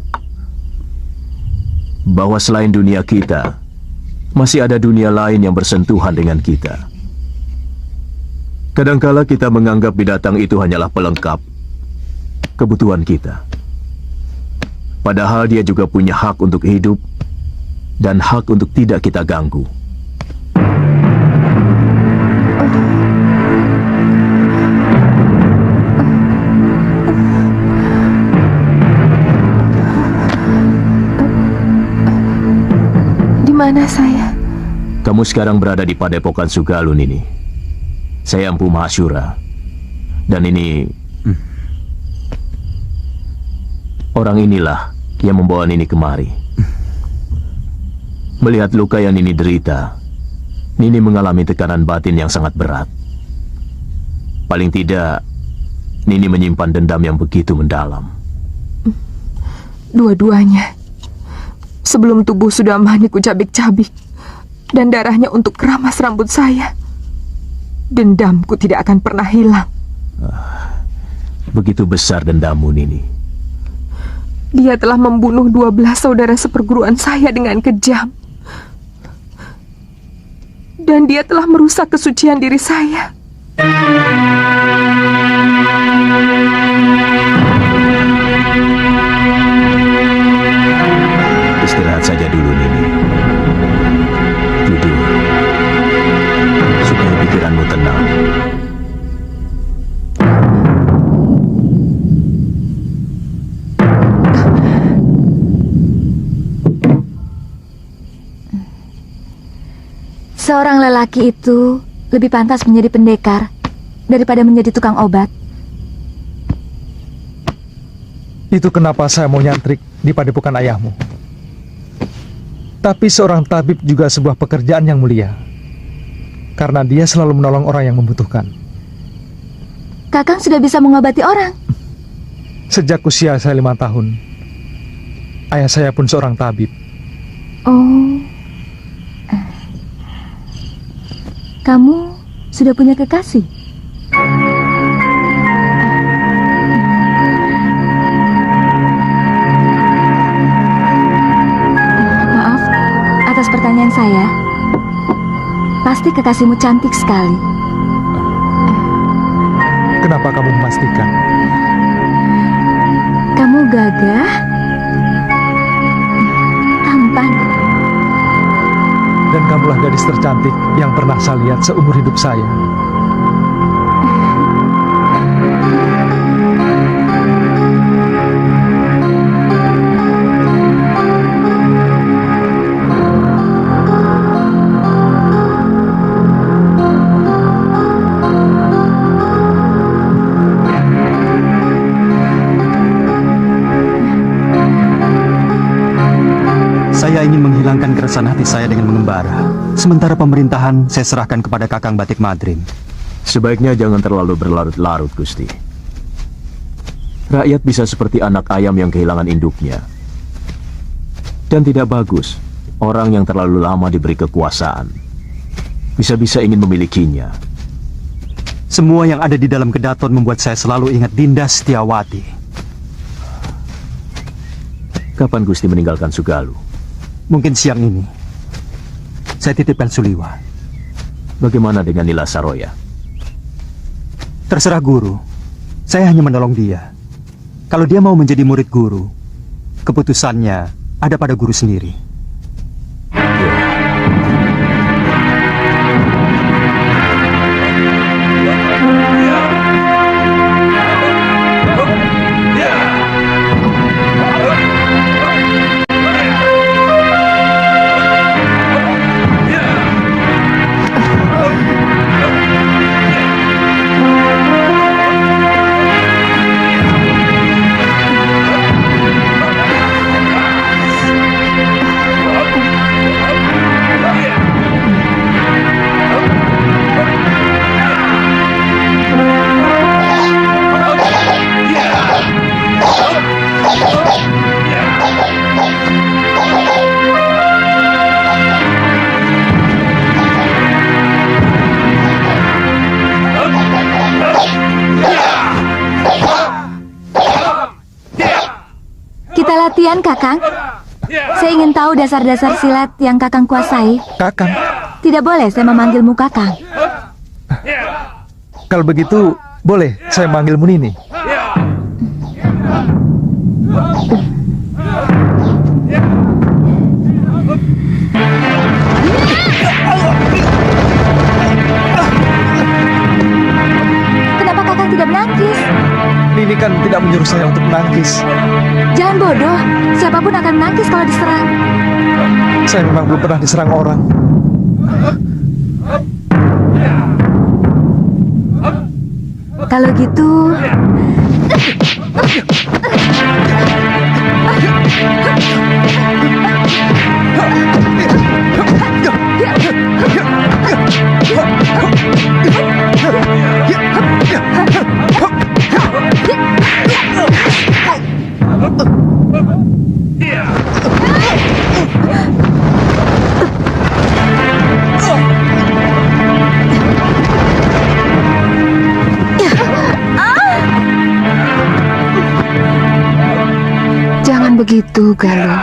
Speaker 4: bahwa selain dunia kita, masih ada dunia lain yang bersentuhan dengan kita. Kadangkala kita menganggap binatang itu hanyalah pelengkap kebutuhan kita. Padahal dia juga punya hak untuk hidup dan hak untuk tidak kita ganggu.
Speaker 2: Di mana saya?
Speaker 4: Kamu sekarang berada di Padepokan Sugalu, Nini. Saya Empu Mahasyura. Dan ini orang inilah yang membawa Nini kemari. Melihat luka yang Nini derita, Nini mengalami tekanan batin yang sangat berat. Paling tidak, Nini menyimpan dendam yang begitu mendalam.
Speaker 2: Dua-duanya. Sebelum tubuh sudah mani ku cabik-cabik dan darahnya untuk keramas rambut saya. dendamku tidak akan pernah hilang.
Speaker 4: Begitu besar dendammu, Nini.
Speaker 2: Dia telah membunuh 12 saudara seperguruan saya dengan kejam. Dan dia telah merusak kesucian diri saya.
Speaker 4: Istirahat saja dulu, Nini. Tidur. Supaya pikiranmu tenang.
Speaker 6: Seorang lelaki itu lebih pantas menjadi pendekar daripada menjadi tukang obat.
Speaker 8: Itu kenapa saya mau nyantrik di padepokan ayahmu. Tapi seorang tabib juga sebuah pekerjaan yang mulia, karena dia selalu menolong orang yang membutuhkan.
Speaker 6: Kakang sudah bisa mengobati orang.
Speaker 8: Sejak usia saya 5 tahun, ayah saya pun seorang tabib.
Speaker 6: Oh, kamu sudah punya kekasih? Maaf atas pertanyaan saya. Pasti kekasihmu cantik sekali.
Speaker 8: Kenapa kamu memastikan?
Speaker 6: Kamu gagah, tampan.
Speaker 8: Dan kamulah gadis tercantik yang pernah saya lihat seumur hidup saya.
Speaker 1: Saya ingin menghilangkan keresahan hati saya dengan mengembara. Sementara pemerintahan saya serahkan kepada Kakang Batik Madrim.
Speaker 4: Sebaiknya jangan terlalu berlarut-larut, Gusti. Rakyat bisa seperti anak ayam yang kehilangan induknya. Dan tidak bagus orang yang terlalu lama diberi kekuasaan. Bisa-bisa ingin memilikinya.
Speaker 1: Semua yang ada di dalam kedaton membuat saya selalu ingat Dinda Setiawati.
Speaker 4: Kapan Gusti meninggalkan Sugalu?
Speaker 1: Mungkin siang ini. Saya titipkan Suliwa.
Speaker 4: Bagaimana dengan Nila Saroya?
Speaker 1: Terserah guru. Saya hanya menolong dia. Kalau dia mau menjadi murid guru, keputusannya ada pada guru sendiri.
Speaker 6: Kita latihan, Kakang. Saya ingin tahu dasar-dasar silat yang Kakang kuasai.
Speaker 8: Kakang,
Speaker 6: Tidak boleh saya memanggilmu Kakang.
Speaker 8: kalau begitu boleh saya manggilmu Nini.
Speaker 6: Kenapa Kakang tidak menangkis?
Speaker 8: Nini kan tidak menyuruh saya untuk menangkis.
Speaker 6: Jangan bodoh. Siapapun akan menangkis kalau diserang.
Speaker 8: Saya memang belum pernah diserang orang.
Speaker 6: Kalau gitu,
Speaker 13: Galuh.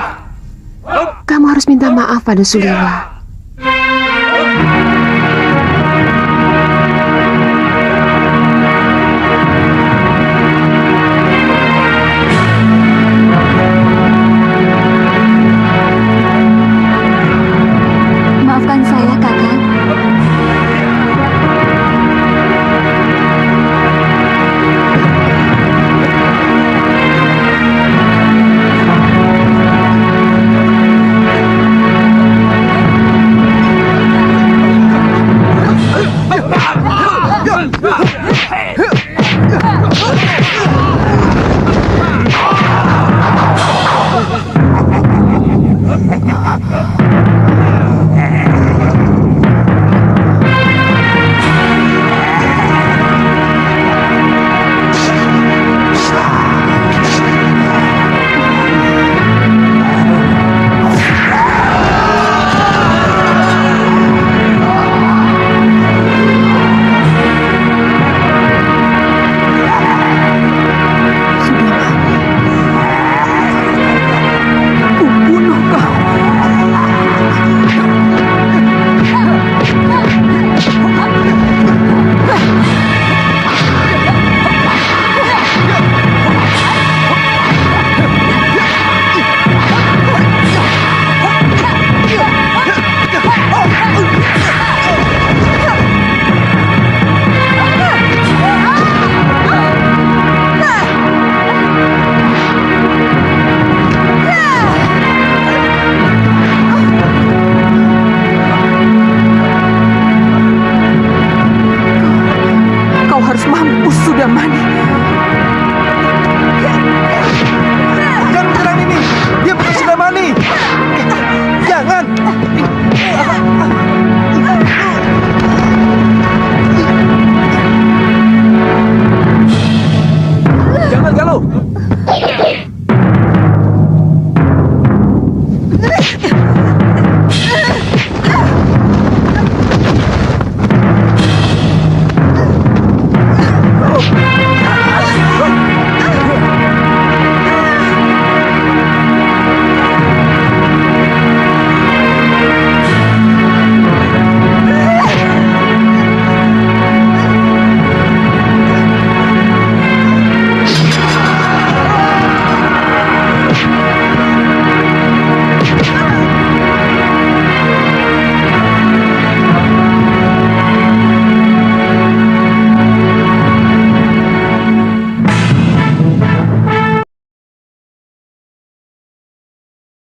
Speaker 13: Kamu harus minta maaf pada Suliwa.